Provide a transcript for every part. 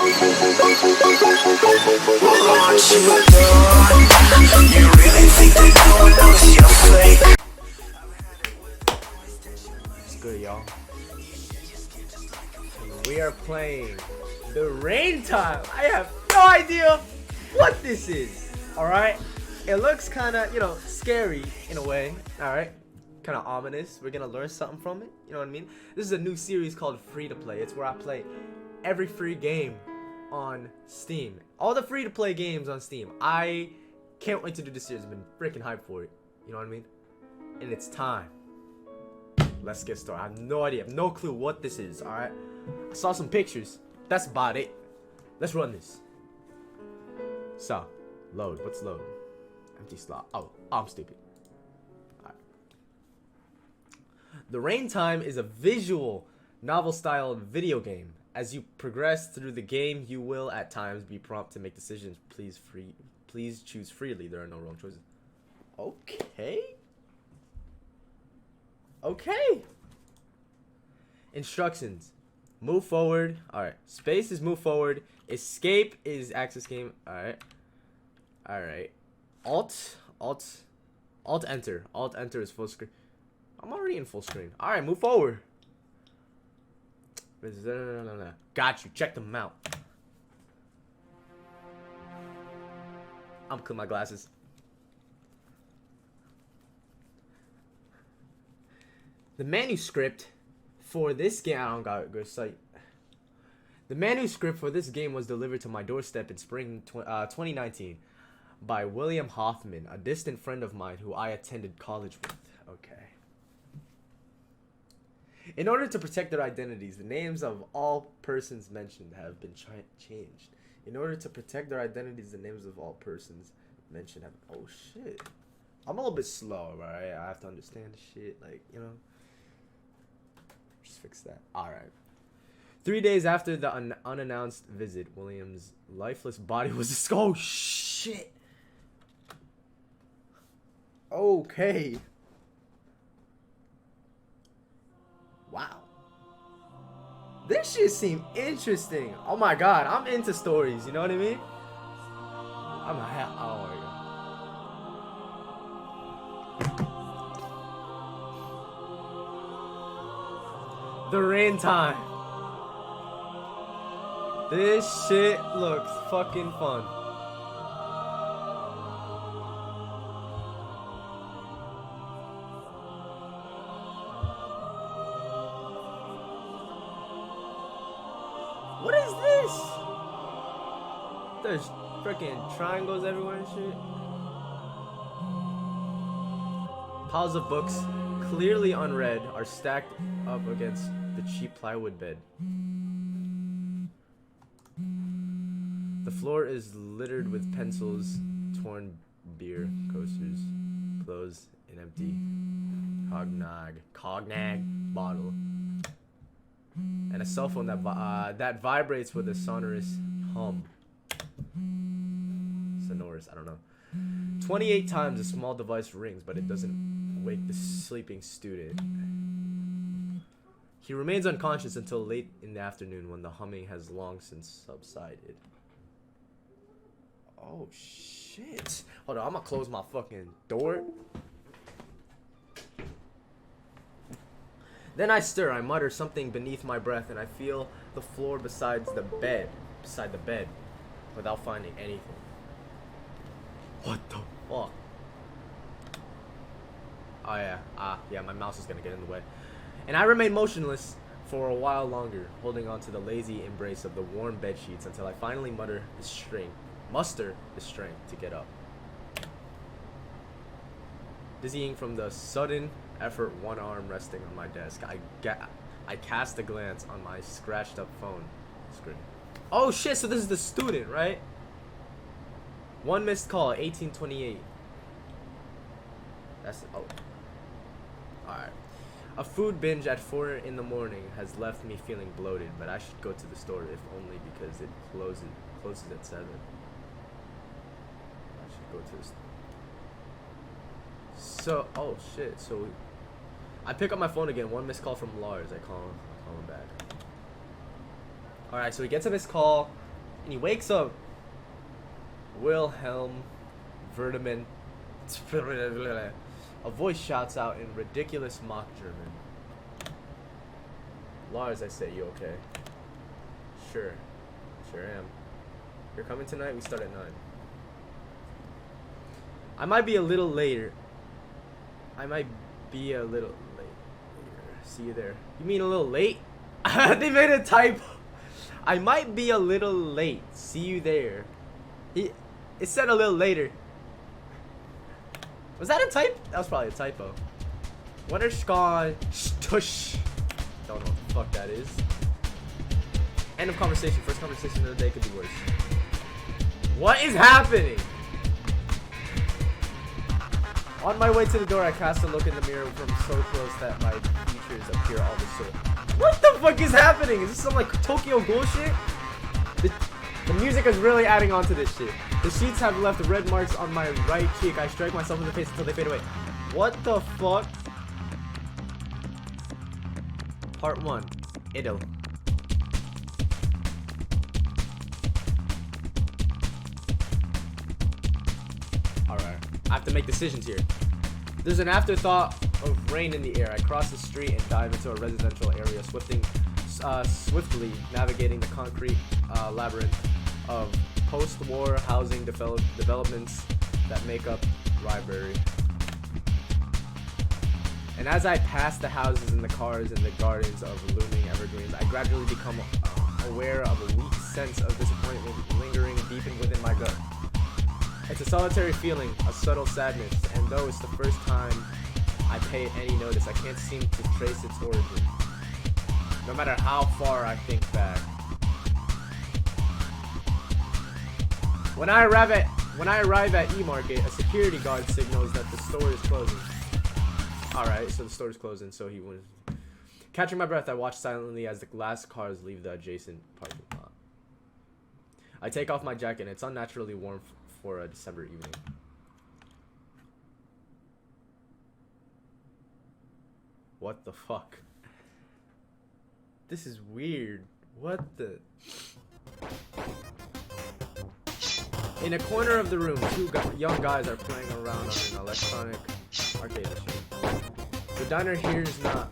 You really think that no one knows you're fake? It's good, y'all. We are playing the Raintime. I have no idea what this is. Alright? It looks kinda, scary in a way. Alright? Kinda ominous. We're gonna learn something from it. You know what I mean? This is a new series called Free to Play. It's where I play every free game on Steam. All the free to play games on Steam. I can't wait to do this series. I've been freaking hyped for it. You know what I mean? And it's time. Let's get started. I have no idea. I have no clue what this is. Alright? I saw some pictures. That's about it. Let's run this. So, load. What's load? Empty slot. Oh, I'm stupid. Alright. The Raintime is a visual novel-style video game. As you progress through the game, you will at times be prompted to make decisions. Please choose freely. There are no wrong choices. Okay. Okay. Instructions. Move forward. Alright. Space is move forward. Escape is access game. Alright. Alright. Alt enter. Alt enter is full screen. I'm already in full screen. Alright, move forward. No. Got you. Check them out. I'm clean my glasses. The manuscript for this game, I don't got a good sight. The manuscript for this game was delivered to my doorstep in spring 2019 by William Hoffman, a distant friend of mine who I attended college with. Okay. In order to protect their identities, the names of all persons mentioned have been changed. In order to protect their identities, the names of all persons mentioned have... Oh, shit. I'm a little bit slow, right? I have to understand shit, Just fix that. Alright. 3 days after the unannounced visit, William's lifeless body was discovered. Oh, shit. Okay. Wow. This shit seemed interesting. Oh my god, I'm into stories, you know what I mean? Oh my god. The Raintime. This shit looks fucking fun. What is this? There's freaking triangles everywhere and shit. Piles of books, clearly unread, are stacked up against the cheap plywood bed. The floor is littered with pencils, torn beer coasters, clothes, an empty cognac bottle, and a cell phone that vibrates with a sonorous hum. Sonorous, I don't know. 28 times a small device rings, but it doesn't wake the sleeping student. He remains unconscious until late in the afternoon when the humming has long since subsided. Oh shit. Hold on, I'm gonna close my fucking door. Then I stir, I mutter something beneath my breath, and I feel the floor beside the bed, without finding anything. What the fuck? Oh yeah, my mouse is gonna get in the way. And I remain motionless for a while longer, holding on to the lazy embrace of the warm bed sheets until I finally muster the strength to get up. Dizzying from the sudden effort, one arm resting on my desk, I cast a glance on my scratched up phone screen. Oh shit, so this is the student, right? One missed call, 1828. That's, oh. Alright. A food binge at 4 in the morning has left me feeling bloated, but I should go to the store if only because it closes at 7. I should go to the store. So, oh shit, so I pick up my phone again, one missed call from Lars. I call him back. Alright, so he gets a missed call And he wakes up. Wilhelm Verdeman. A voice shouts out in ridiculous mock German. Lars, I say, you okay? Sure. Sure am. You're coming tonight? We start at 9. I might be a little later. I might be a little late. See you there. You mean a little late? They made a typo. I might be a little late. See you there. It said a little later. Was that a typo? That was probably a typo. Wunderschön Stush. Don't know what the fuck that is. End of conversation. First conversation of the day could be worse. What is happening? On my way to the door, I cast a look in the mirror from so close that my features appear all distorted. What the fuck is happening? Is this some like Tokyo Ghoul shit? The music is really adding on to this shit. The sheets have left red marks on my right cheek. I strike myself in the face until they fade away. What the fuck? Part 1. Idle. Alright. I have to make decisions here. There's an afterthought of rain in the air. I cross the street and dive into a residential area, swiftly navigating the concrete labyrinth of post-war housing developments that make up Ryebury. And as I pass the houses and the cars and the gardens of looming evergreens, I gradually become aware of a weak sense of disappointment lingering deep within my gut. It's a solitary feeling, a subtle sadness, and though it's the first time I pay it any notice, I can't seem to trace its origin, no matter how far I think back. When I arrive at E-Market, a security guard signals that the store is closing. Alright, so the store is closing, so he was... Catching my breath, I watch silently as the last cars leave the adjacent parking lot. I take off my jacket, and it's unnaturally warm for a December evening. What the fuck? This is weird. What the... In a corner of the room, two young guys are playing around on an electronic arcade machine. The diner here is not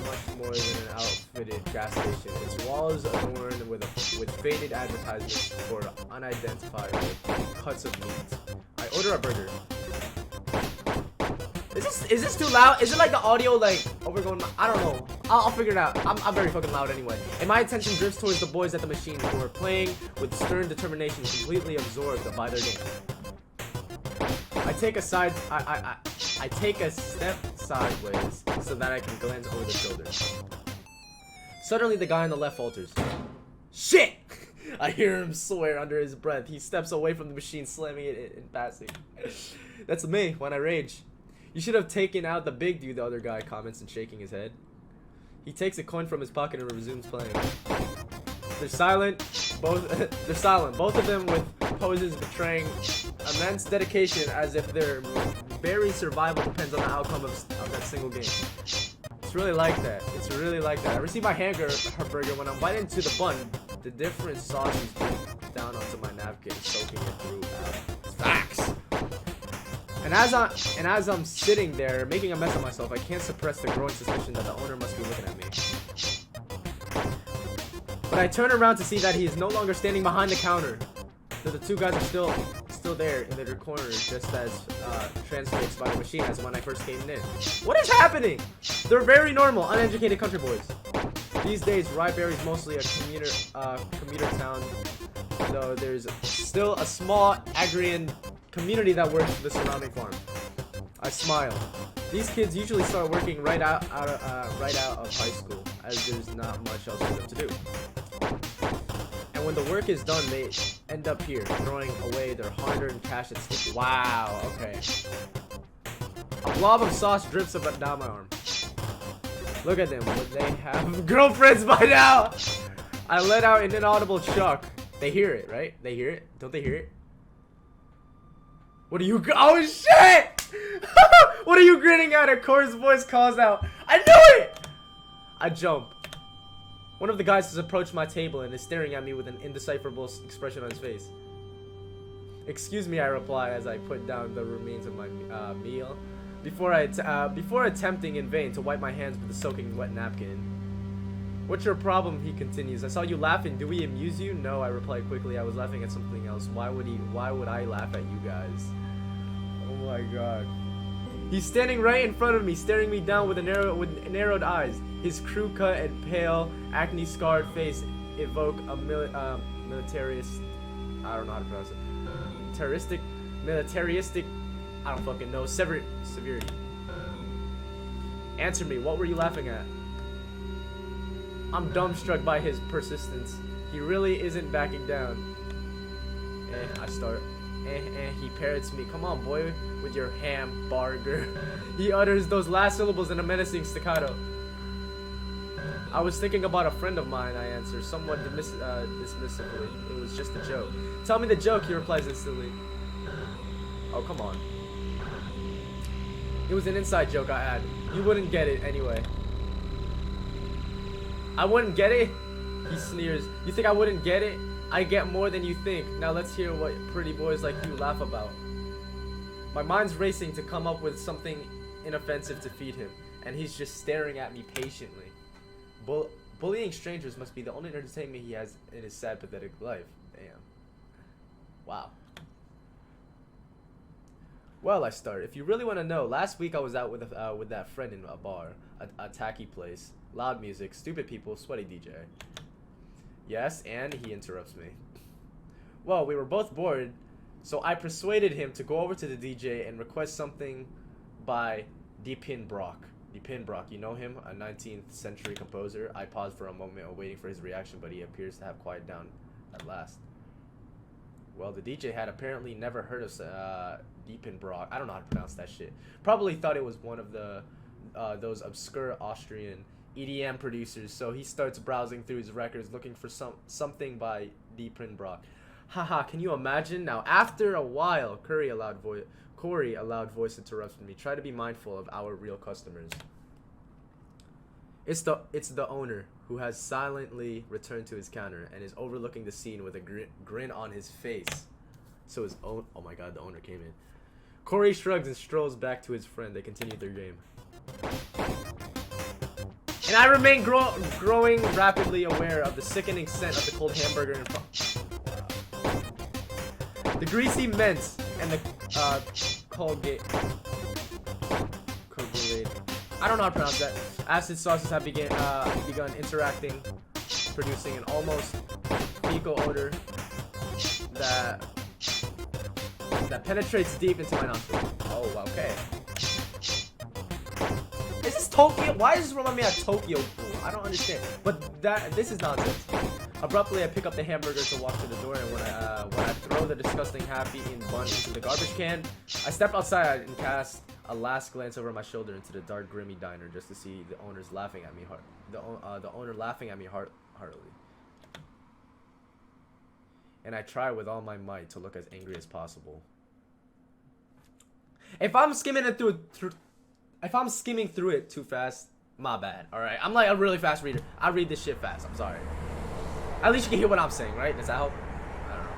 much more than an outfitted gas station. Its walls adorned with faded advertisements for unidentifiable cuts of meat. I order a burger. Is this too loud? Is it like the audio like overgoing? I don't know. I'll figure it out. I'm very fucking loud anyway. And my attention drifts towards the boys at the machine who are playing with stern determination, completely absorbed by their game. I take a step sideways so that I can glance over the shoulder. Suddenly, the guy on the left falters. Shit! I hear him swear under his breath. He steps away from the machine, slamming it in passing. That's me when I rage. You should have taken out the big dude, the other guy comments and shaking his head. He takes a coin from his pocket and resumes playing. They're silent. Both of them with poses betraying immense dedication, as if their very survival depends on the outcome of that single game. It's really like that. It's really like that. I receive my hamburger when I'm biting into the bun. The different sauces drip down onto my napkin, soaking it through. It's facts. And as I'm sitting there making a mess of myself, I can't suppress the growing suspicion that the owner must be looking at me. But I turn around to see that he is no longer standing behind the counter. So the two guys are still there in their corner, just as transfixed by the machine as when I first came in. What is happening? They're very normal, uneducated country boys. These days, Ryebury is mostly a commuter town, though there's still a small agrarian community that works for the surrounding farm. I smile. These kids usually start working right out of high school, as there's not much else for them to do. And when the work is done, they end up here, throwing away their hard-earned cash and stick. Wow, okay. A blob of sauce drips up down my arm. Look at them. Would they have girlfriends by now? I let out an inaudible chuck. They hear it, right? They hear it? Don't they hear it? What are you? Oh shit! What are you grinning at? A coarse voice calls out. I knew it! I jump. One of the guys has approached my table and is staring at me with an indecipherable expression on his face. Excuse me, I reply as I put down the remains of my meal, before attempting in vain to wipe my hands with a soaking wet napkin. What's your problem? He continues. I saw you laughing. Do we amuse you? No, I replied quickly. I was laughing at something else. Why would I laugh at you guys? Oh my god. He's standing right in front of me, staring me down with narrowed eyes. His crew cut and pale, acne-scarred face evoke a militarist. I don't know how to pronounce it. Militaristic. I don't fucking know. Severity. Answer me. What were you laughing at? I'm dumbstruck by his persistence. He really isn't backing down. I start. He parrots me. Come on, boy, with your hamburger. He utters those last syllables in a menacing staccato. I was thinking about a friend of mine, I answer, somewhat dismissively. It was just a joke. Tell me the joke, he replies instantly. Oh, come on. It was an inside joke, I add. You wouldn't get it anyway. I wouldn't get it? He sneers. You think I wouldn't get it? I get more than you think. Now let's hear what pretty boys like you laugh about. My mind's racing to come up with something inoffensive to feed him, and he's just staring at me patiently. Bullying strangers must be the only entertainment he has in his sad, pathetic life. Damn. Wow. Well, I start. If you really want to know, last week I was out with that friend in a bar, a tacky place, loud music, stupid people, sweaty DJ. Yes, and he interrupts me. Well, we were both bored, so I persuaded him to go over to the DJ and request something by Brock. You know him, a 19th century composer. I paused for a moment waiting for his reaction, but he appears to have quieted down at last. Well, the DJ had apparently never heard of Brock. I don't know how to pronounce that shit. Probably thought it was one of the those obscure Austrian EDM producers, so he starts browsing through his records looking for something by Brock. Haha, can you imagine? Now, after a while, Corey, a loud voice interrupts me. Try to be mindful of our real customers. It's the owner who has silently returned to his counter and is overlooking the scene with a grin on his face. So oh my god, the owner came in. Corey shrugs and strolls back to his friend. They continue their game. And I remain growing rapidly aware of the sickening scent of the cold hamburger in front. The greasy mince and the Colgate. I don't know how to pronounce that. Acid sauces have begun interacting, producing an almost fecal odor that penetrates deep into my nostrils. Oh, okay. Is this Tokyo? Why does this remind me of Tokyo Pool? I don't understand. But this is nonsense. Abruptly, I pick up the hamburger to walk to the door, and when I throw the disgusting half-eaten bun into the garbage can, I step outside and cast a last glance over my shoulder into the dark, grimy diner just to see the owners laughing at me the owner laughing at me heartily. And I try with all my might to look as angry as possible. If I'm skimming through it too fast, my bad. All right, I'm like a really fast reader. I read this shit fast. I'm sorry. At least you can hear what I'm saying, right? Does that help? I don't know.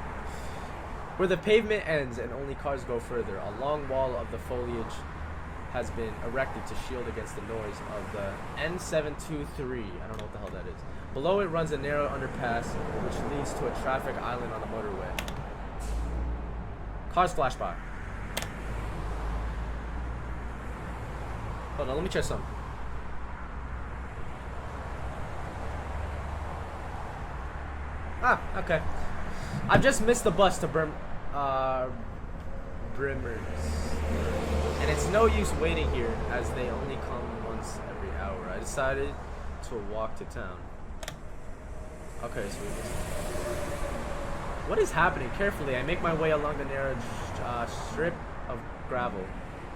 Where the pavement ends and only cars go further, a long wall of the foliage has been erected to shield against the noise of the N723. I don't know what the hell that is. Below it runs a narrow underpass which leads to a traffic island on the motorway. Cars flash by. Hold on, let me check something. Ah, okay. I've just missed the bus to Brimmers. And it's no use waiting here as they only come once every hour. I decided to walk to town. Okay, sweet. What is happening? Carefully, I make my way along the narrow strip of gravel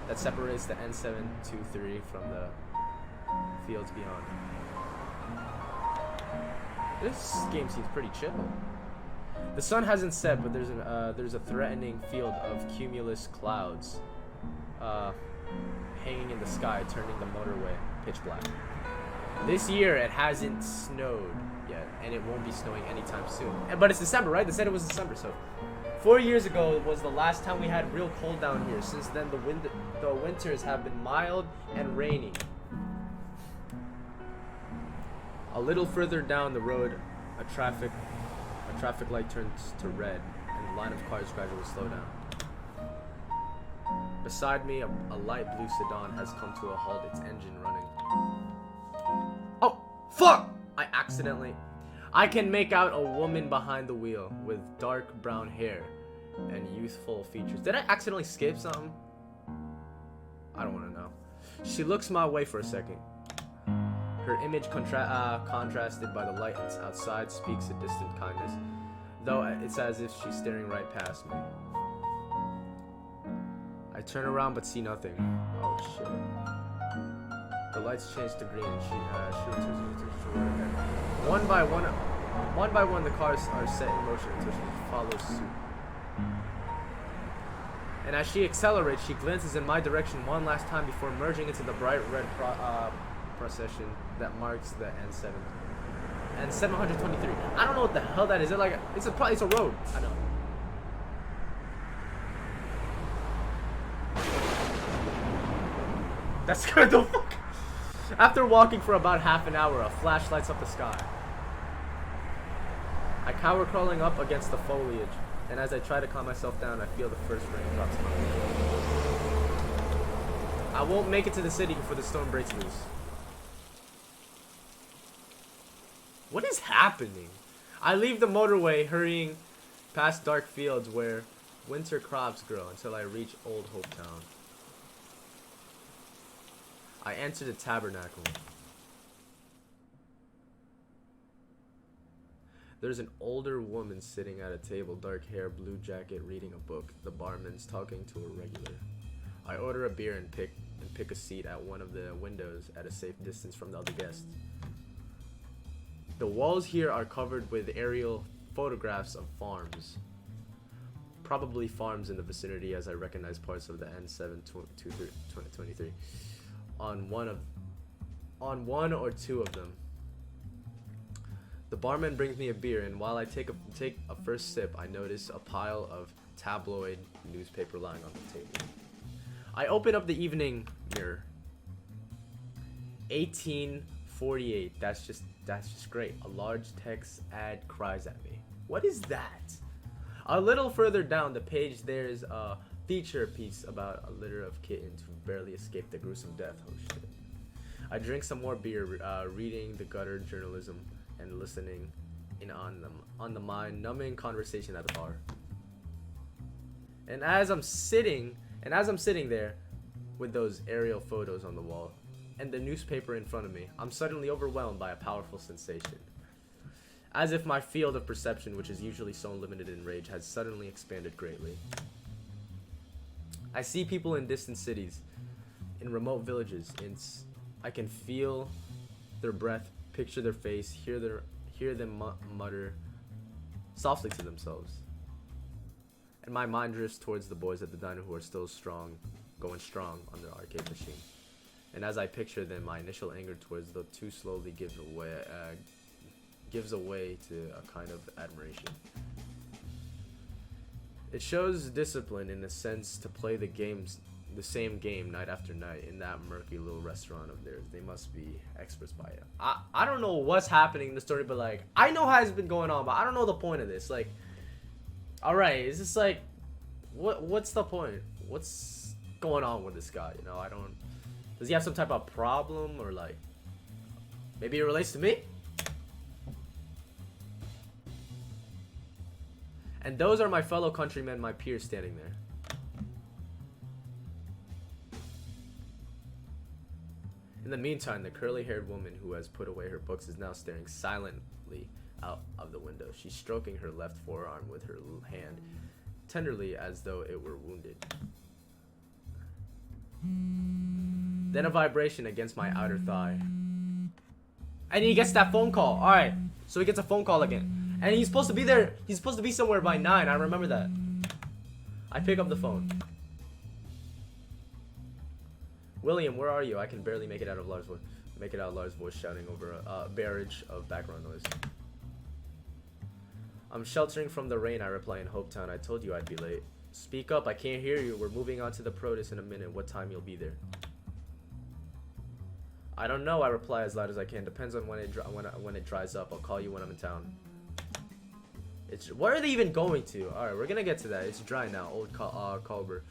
that separates the N723 from the fields beyond. This game seems pretty chill. The sun hasn't set, but there's a threatening field of cumulus clouds hanging in the sky, turning the motorway pitch black. This year, it hasn't snowed. yet, and it won't be snowing anytime soon. But it's December, right? They said it was December, so 4 years ago was the last time we had real cold down here. Since then, the winters have been mild and rainy. A little further down the road, a traffic light turns to red, and the line of cars gradually slow down. Beside me, a light blue sedan has come to a halt, its engine running. Oh, fuck! I can make out a woman behind the wheel with dark brown hair and youthful features. Did I accidentally skip something? I don't want to know. She looks my way for a second. Her image contrasted by the light outside speaks a distant kindness, though it's as if she's staring right past me. I turn around but see nothing. Oh shit. The lights change to green and she returns to where ahead. One by one the cars are set in motion until she follows suit. And as she accelerates, she glances in my direction one last time before merging into the bright red procession that marks the N723. I don't know what the hell that is. It's a road. I know. That scared the fuck. After walking for about half an hour, a flash lights up the sky. I cower crawling up against the foliage, and as I try to calm myself down, I feel the first raindrops on my head. I won't make it to the city before the storm breaks loose. What is happening? I leave the motorway, hurrying past dark fields where winter crops grow until I reach Old Hope Town. I enter the tabernacle. There's an older woman sitting at a table, dark hair, blue jacket, reading a book. The barman's talking to a regular. I order a beer and pick a seat at one of the windows at a safe distance from the other guests. The walls here are covered with aerial photographs of farms. Probably farms in the vicinity, as I recognize parts of the N723 on one or two of them. The barman brings me a beer, and while I take a first sip, I notice a pile of tabloid newspaper lying on the table. I open up the evening mirror. 1848. That's just great. A large text ad cries at me. What is that? A little further down the page, there's a feature piece about a litter of kittens who barely escaped the gruesome death. Oh shit. I drink some more beer, reading the gutter journalism and listening in on the mind-numbing conversation at the bar. And as I'm sitting there with those aerial photos on the wall and the newspaper in front of me, I'm suddenly overwhelmed by a powerful sensation. As if my field of perception, which is usually so limited in rage, has suddenly expanded greatly. I see people in distant cities, in remote villages. I can feel their breath, picture their face, hear them mutter softly to themselves. And my mind drifts towards the boys at the diner who are still going strong on their arcade machine. And as I picture them, my initial anger towards the two slowly gives away to a kind of admiration. It shows discipline in a sense to play the same game night after night in that murky little restaurant of theirs. They must be experts by it. I don't know what's happening in the story, but like, I know how it's been going on, but I don't know the point of this. Like, alright, it's just like, what's the point? What's going on with this guy? You know, does he have some type of problem, or like, maybe it relates to me? And those are my fellow countrymen, my peers standing there. In the meantime, the curly-haired woman who has put away her books is now staring silently out of the window. She's stroking her left forearm with her hand, tenderly as though it were wounded. Then a vibration against my outer thigh. And he gets that phone call. Alright, so he gets a phone call again. And he's supposed to be there. He's supposed to be somewhere by 9. I remember that. I pick up the phone. William, where are you? I can barely make it out of Lars' voice. Make it out Lars' voice shouting over a barrage of background noise. I'm sheltering from the rain, I reply in Hopetown. I told you I'd be late. Speak up, I can't hear you. We're moving on to the protest in a minute. What time you'll be there? I don't know, I reply as loud as I can. Depends on when it dries up. I'll call you when I'm in town. Where are they even going to? Alright, we're gonna get to that. It's dry now, old cobbler.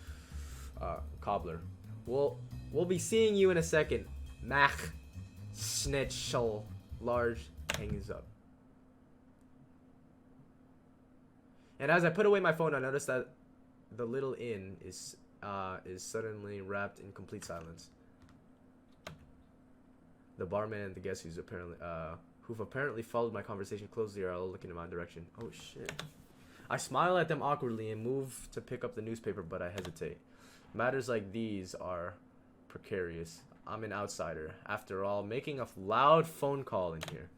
We'll be seeing you in a second. Mach Schnitzel. Large hangs up. And as I put away my phone, I noticed that the little inn is suddenly wrapped in complete silence. The barman and the guests who've apparently followed my conversation closely are all looking in my direction. Oh shit. I smile at them awkwardly and move to pick up the newspaper, but I hesitate. Matters like these are precarious. I'm an outsider. After all, making a loud phone call in here.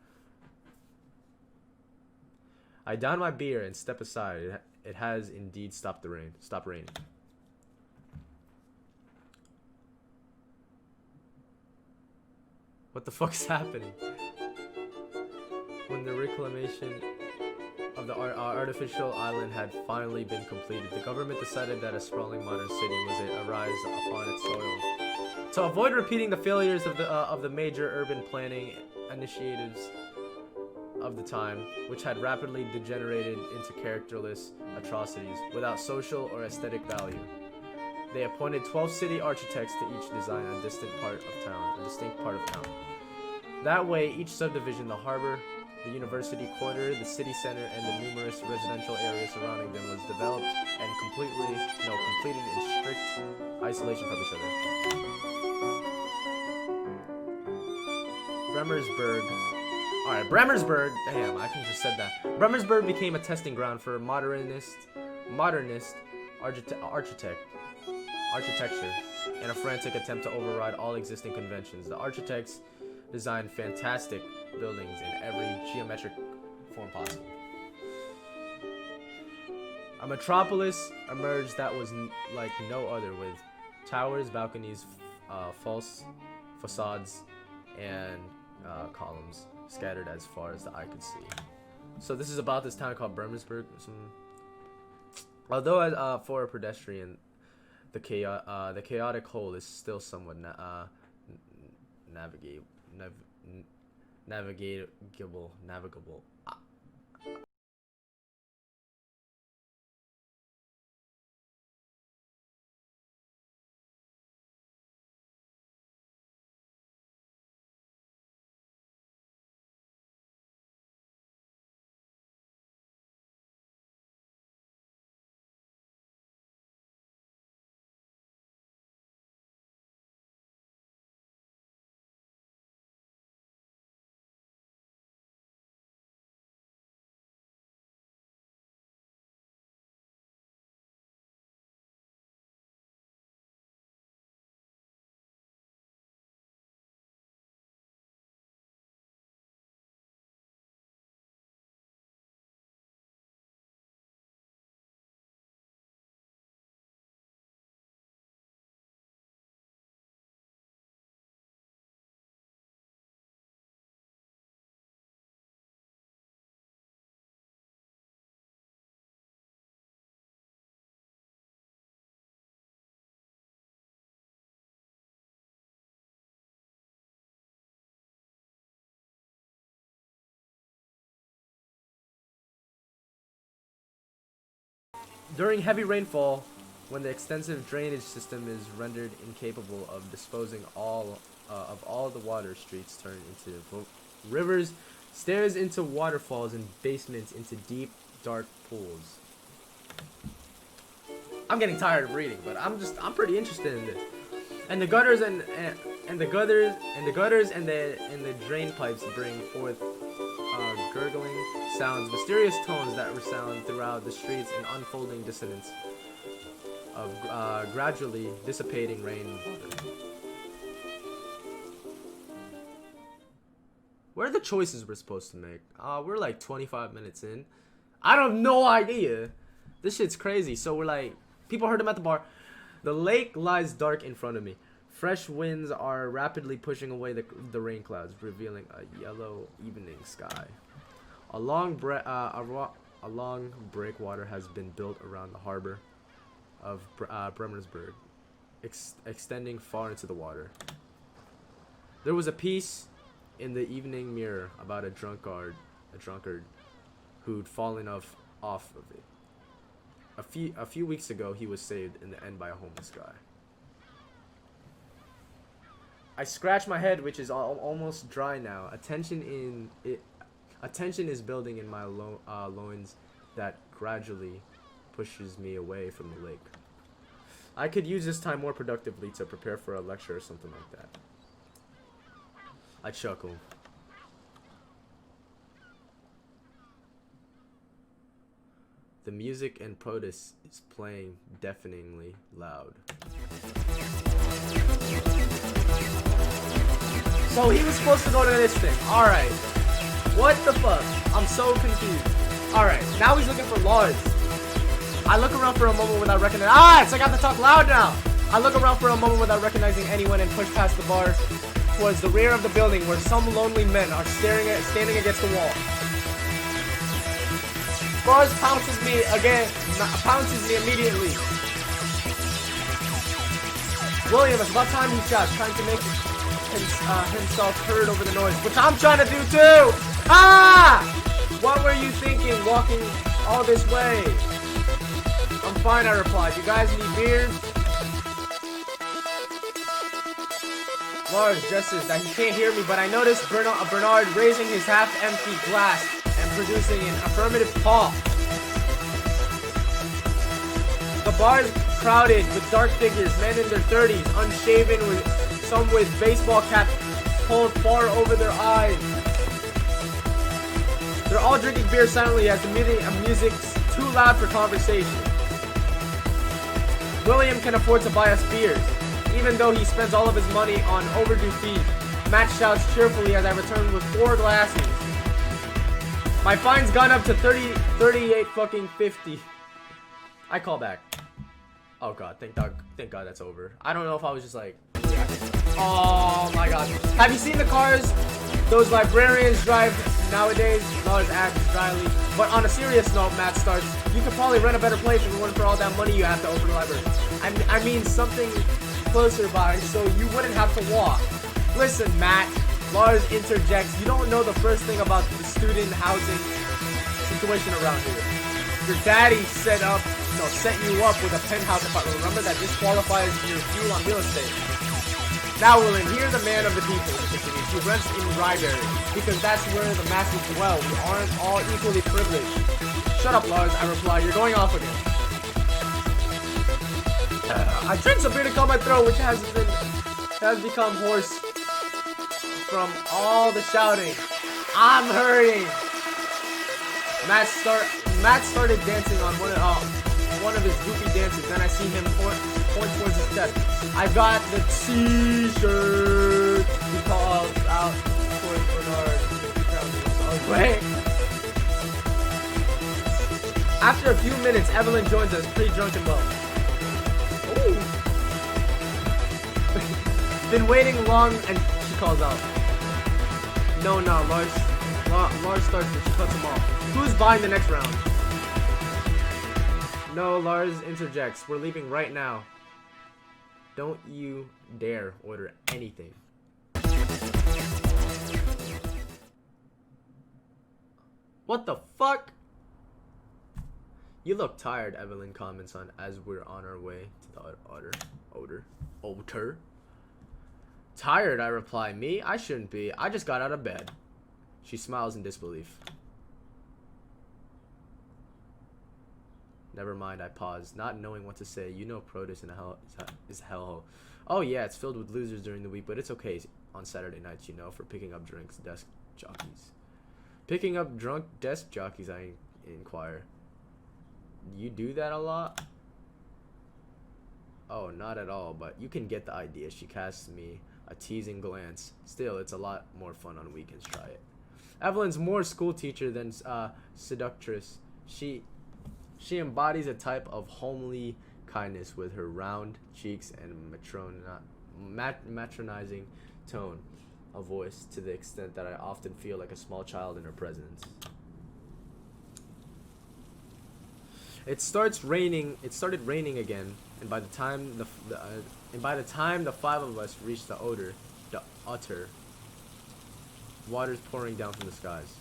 I down my beer and step aside. It has indeed stopped the rain. Stop raining. What the fuck is happening? When the reclamation of the artificial island had finally been completed, the government decided that a sprawling modern city was to arise upon its soil. To avoid repeating the failures of the major urban planning initiatives of the time, which had rapidly degenerated into characterless atrocities without social or aesthetic value, they appointed 12 city architects to each design a distinct part of town. That way, each subdivision, the harbor, the university quarter, the city center, and the numerous residential areas surrounding them was developed and completed in strict isolation from each other. Bremersburg. Damn, I can just said that. Bremersburg became a testing ground for modernist architecture in a frantic attempt to override all existing conventions. The architects designed fantastic buildings in every geometric form possible. A metropolis emerged that was like no other, with towers, balconies, false facades, and columns scattered as far as the eye could see. So this is about this town called Bremersburg. Although for a pedestrian, the chaotic whole is still somewhat navigable. During heavy rainfall, when the extensive drainage system is rendered incapable of disposing of all the water, streets turn into rivers, stairs into waterfalls, and basements into deep, dark pools. I'm getting tired of reading, but I'm pretty interested in this. And the gutters and the drain pipes bring forth gurgling sounds, mysterious tones that resound throughout the streets in unfolding dissonance of gradually dissipating rain water. What are the choices we're supposed to make? We're like 25 minutes in. I have no idea. This shit's crazy. So we're like, people heard him at the bar. The lake lies dark in front of me. Fresh winds are rapidly pushing away the rain clouds, revealing a yellow evening sky. A long breakwater has been built around the harbor of Bremersburg, extending far into the water. There was a piece in the Evening Mirror about a drunkard who'd fallen off of it. A few weeks ago, he was saved in the end by a homeless guy. I scratch my head, which is almost dry now. Attention is building in my loins that gradually pushes me away from the lake. I could use this time more productively to prepare for a lecture or something like that. I chuckle. The music and Protus is playing deafeningly loud. So he was supposed to go to this thing. Alright. What the fuck? I'm so confused. Alright, now he's looking for Lars. I look around for a moment without recognizing— it's like I have to talk loud now! I look around for a moment without recognizing anyone and push past the bar towards the rear of the building where some lonely men are standing against the wall. Lars pounces me immediately. William, it's about time he shouts, trying to make himself heard over the noise, which I'm trying to do too! What were you thinking walking all this way? I'm fine, I replied. You guys need beers? Lars guesses that he can't hear me, but I noticed Bernard raising his half-empty glass and producing an affirmative paw. The bar is crowded with dark figures, men in their 30s, unshaven, some with baseball caps pulled far over their eyes. They're all drinking beer silently as the music's too loud for conversation. William can afford to buy us beers, even though he spends all of his money on overdue fees. Matt shouts cheerfully as I return with 4 glasses. My fine's gone up to 38 fucking 50. I call back. Oh god, thank god that's over. I don't know if I was just like, yeah. Oh my god. Have you seen the cars those librarians drive nowadays? Lars asks dryly. But on a serious note, Matt starts, you could probably rent a better place if it weren't for all that money you have to open a library. I mean something closer by so you wouldn't have to walk. Listen, Matt. Lars interjects, you don't know the first thing about the student housing situation around here. Your daddy set you up with a penthouse apartment. Remember that disqualifies your view on real estate. Now, William, here's the man of the people. He rents in Ryberry because that's where the masses dwell. We aren't all equally privileged. Shut up, Lars, I reply. You're going off again. I drink some beer to calm my throat, which has become hoarse from all the shouting. I'm hurting. Matt started dancing on one of his goofy dances. Then I see him point towards his chest. I got the T-shirt. He calls out towards Bernard. Wait. After a few minutes, Evelyn joins us, pretty drunk and well. Ooh. Been waiting long, and she calls out. No, Lars starts, but she cuts him off. Who's buying the next round? No, Lars interjects. We're leaving right now. Don't you dare order anything. What the fuck? You look tired, Evelyn comments on as we're on our way to the altar. Tired, I reply. Me? I shouldn't be. I just got out of bed. She smiles in disbelief. Never mind, I pause, not knowing what to say. You know Protus in is hellhole. Oh yeah, it's filled with losers during the week, but it's okay on Saturday nights, you know, for picking up desk jockeys. Picking up drunk desk jockeys, I inquire. You do that a lot? Oh, not at all, but you can get the idea. She casts me a teasing glance. Still, it's a lot more fun on weekends. Try it. Evelyn's more school teacher than seductress. She embodies a type of homely kindness with her round cheeks and matronizing tone of voice to the extent that I often feel like a small child in her presence. It started raining again, and by the time the five of us reached the utter, water's pouring down from the skies.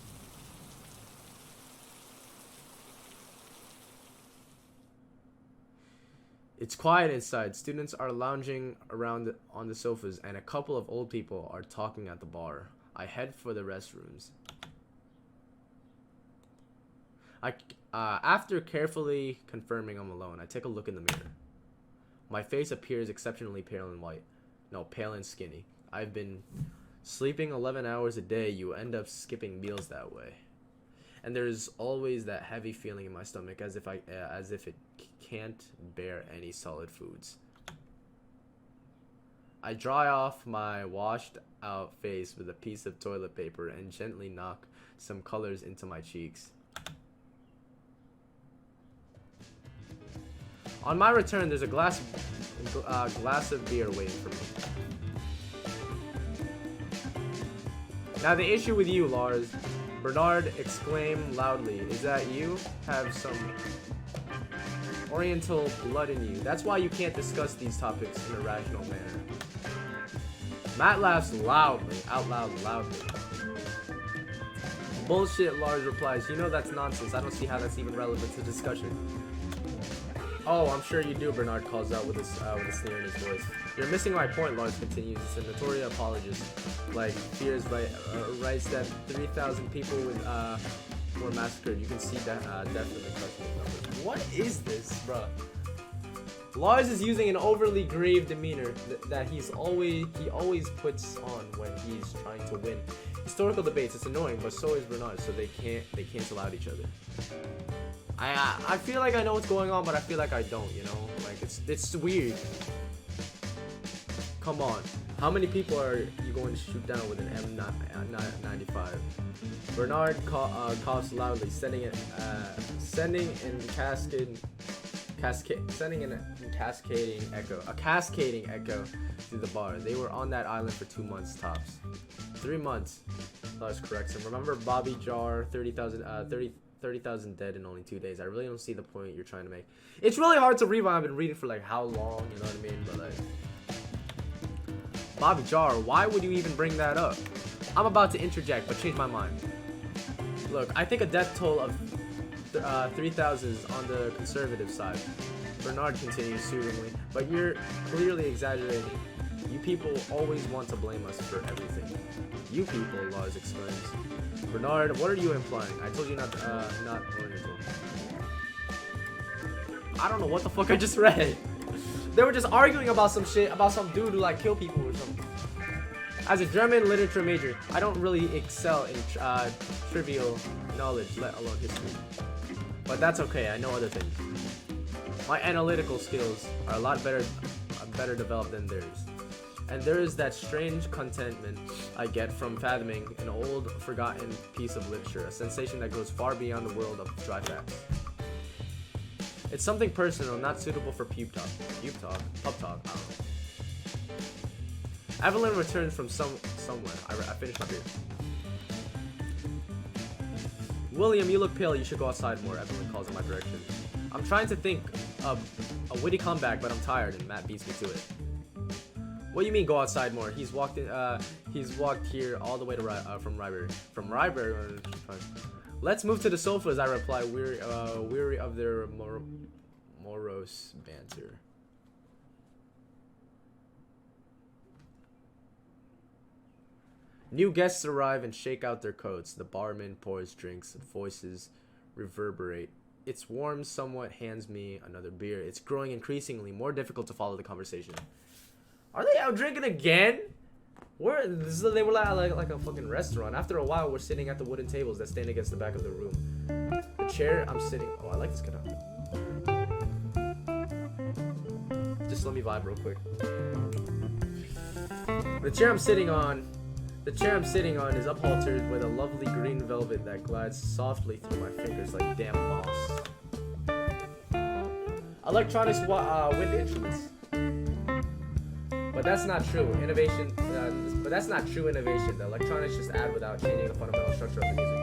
It's quiet inside. Students are lounging around on the sofas, and a couple of old people are talking at the bar. I head for the restrooms. After carefully confirming I'm alone, I take a look in the mirror. My face appears exceptionally pale and white. No, pale and skinny. I've been sleeping 11 hours a day. You end up skipping meals that way. And there's always that heavy feeling in my stomach as if it can't bear any solid foods. I dry off my washed out face with a piece of toilet paper and gently knock some colors into my cheeks. On my return, there's a glass of beer waiting for me. Now the issue with you, Lars, Bernard exclaimed loudly, is that you have some Oriental blood in you. That's why you can't discuss these topics in a rational manner. Matt laughs loudly, out loud, loudly. Bullshit, Lars replies, you know that's nonsense. I don't see how that's even relevant to discussion. Oh, I'm sure you do, Bernard calls out with a sneer in his voice. You're missing my point, Lars continues. It's a notorious apologist. Like, Fears writes that 3,000 people were massacred. You can see that definitely crushing the numbers. What is this, bruh? Lars is using an overly grave demeanor that he always puts on when he's trying to win historical debates. It's annoying, but so is Bernard, so they cancel out each other. I feel like I know what's going on, but I feel like I don't, you know? Like, it's weird. Come on. How many people are you going to shoot down with an M95? Bernard coughs loudly, sending in a cascading echo through the bar. They were on that island for 2 months tops. 3 months. Lars corrects him. Remember Bobby Jar, 30,000 dead in only 2 days. I really don't see the point you're trying to make. It's really hard to read when I've been reading for like how long, you know what I mean? But like, Bobby Jar, why would you even bring that up? I'm about to interject, but change my mind. Look, I think a death toll of 3,000 is on the conservative side. Bernard continues soothingly, but you're clearly exaggerating. You people always want to blame us for everything. You people, Lars exclaims. Bernard, what are you implying? I told you not Oriental. I don't know what the fuck I just read. They were just arguing about some shit, about some dude who like kill people or something. As a German literature major, I don't really excel in trivial knowledge, let alone history. But that's okay, I know other things. My analytical skills are a lot better developed than theirs. And there is that strange contentment I get from fathoming an old, forgotten piece of literature, a sensation that goes far beyond the world of dry facts. It's something personal, not suitable for pub talk, I don't know. Evelyn returns from somewhere. I finished my beer. William, you look pale. You should go outside more. Evelyn calls in my direction. I'm trying to think of a witty comeback, but I'm tired, and Matt beats me to it. What do you mean go outside more? He's walked here all the way to from Ryberry. From Ryberry. Let's move to the sofas, I reply, weary of their morose banter. New guests arrive and shake out their coats. The barman pours drinks. Voices reverberate. It's warm somewhat, hands me another beer. It's growing increasingly more difficult to follow the conversation. Are they out drinking again? They were like a fucking restaurant. After a while, we're sitting at the wooden tables that stand against the back of the room. The chair I'm sitting... Oh, I like this guitar. Just let me vibe real quick. The chair I'm sitting on is upholstered with a lovely green velvet that glides softly through my fingers like damp moss. Electronics, wind instruments. But but that's not true. Innovation, but that's not true innovation. The electronics just add without changing the fundamental structure of the music.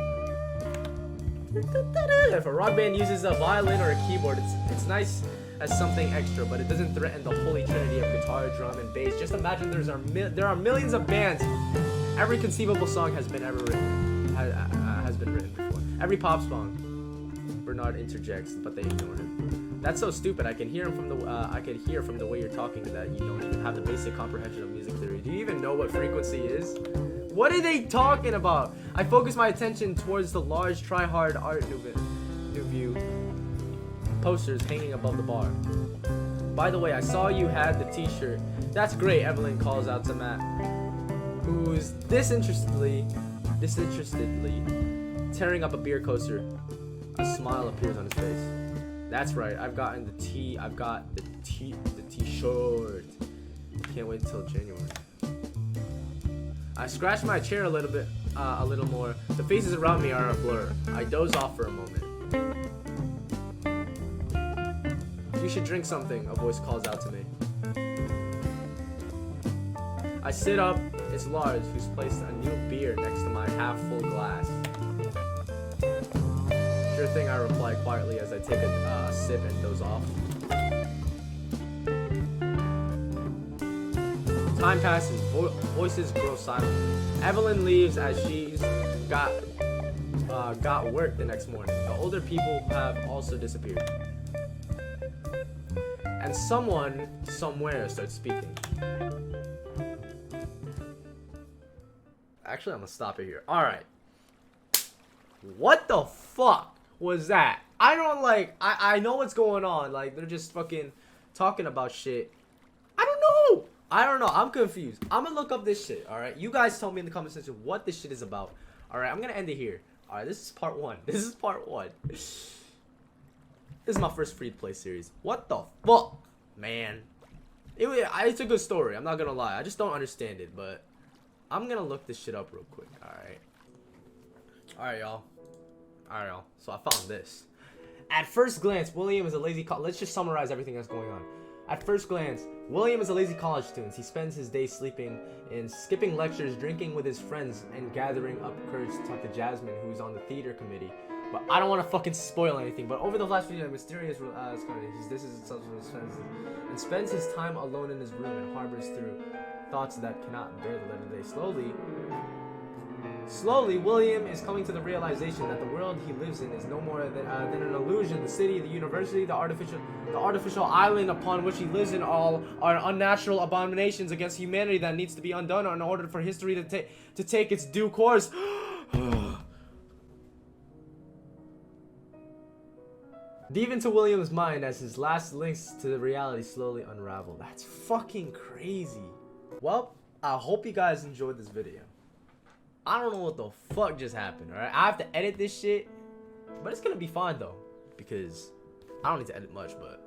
If a rock band uses a violin or a keyboard, it's nice as something extra, but it doesn't threaten the holy trinity of guitar, drum, and bass. Just imagine there are millions of bands. Every conceivable song has been written before. Every pop song. Bernard interjects, but they ignore him. That's so stupid. I can hear from the way you're talking that you don't even have the basic comprehension of music theory. Do you even know what frequency is? What are they talking about? I focus my attention towards the large try-hard art Nouveau posters hanging above the bar. By the way, I saw you had the t-shirt. That's great, Evelyn calls out to Matt, who's disinterestedly tearing up a beer coaster. A smile appears on his face. That's right, I've got the t-shirt. Can't wait until January. I scratch my chair a little more. The faces around me are a blur. I doze off for a moment. You should drink something, a voice calls out to me. I sit up. It's Lars, who's placed a new beer next to my half-full glass. Sure thing, I reply quietly as I take a sip and doze off. Time passes. Voices grow silent. Evelyn leaves as she's got work the next morning. The older people have also disappeared. And someone somewhere starts speaking. Actually, I'm gonna stop it here. Alright. What the fuck was that? I don't I know what's going on. Like, they're just fucking talking about shit. I don't know. I'm confused. I'm gonna look up this shit, alright? You guys tell me in the comment section what this shit is about. Alright, I'm gonna end it here. Alright, this is part 1. This is my first free-to-play series. What the fuck, man? It's a good story. I'm not gonna lie. I just don't understand it, but I'm gonna look this shit up real quick. Alright, y'all. So I found this. At first glance, William is a lazy let's just summarize everything that's going on. At first glance, William is a lazy college student. He spends his day sleeping and skipping lectures, drinking with his friends, and gathering up courage to talk to Jasmine, who's on the theater committee. But I don't want to fucking spoil anything. But over the last few days, mysterious this is himself with his friends, and spends his time alone in his room and harbors through thoughts that cannot bear the light of day. Slowly, William is coming to the realization that the world he lives in is no more than an illusion. The city, the university, the artificial island upon which he lives in all are unnatural abominations against humanity that needs to be undone in order for history to take its due course. Deep into William's mind as his last links to the reality slowly unravel. That's fucking crazy. Well, I hope you guys enjoyed this video. I don't know what the fuck just happened, alright? I have to edit this shit, but it's gonna be fine though, because I don't need to edit much, but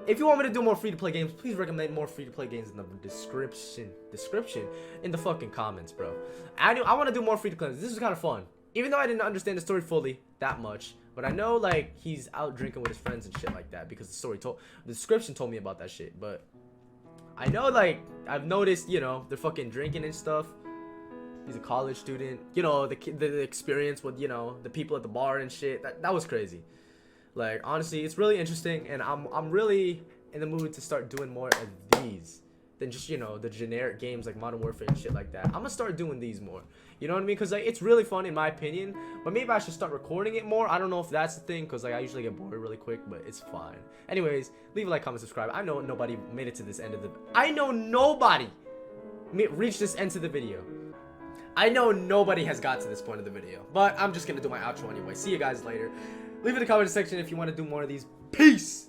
if you want me to do more free-to-play games, please recommend more free-to-play games in the description in the fucking comments, bro. I want to do more free-to-play games. This is kind of fun. Even though I didn't understand the story fully that much, but I know like he's out drinking with his friends and shit like that because the description told me about that shit, but I know like I've noticed, you know, they're fucking drinking and stuff. He's a college student, you know, the experience with, you know, the people at the bar and shit. That was crazy. Like, honestly, it's really interesting, and I'm really in the mood to start doing more of these than just, you know, the generic games like Modern Warfare and shit like that. I'm gonna start doing these more. You know what I mean? Because like it's really fun in my opinion, but maybe I should start recording it more. I don't know if that's the thing, because like I usually get bored really quick, but it's fine. Anyways, leave a like, comment, subscribe. I know nobody made it to this end of the. I know nobody reached this end to the video. I know nobody has got to this point of the video, but I'm just gonna do my outro anyway. See you guys later. Leave in the comment section if you want to do more of these. Peace!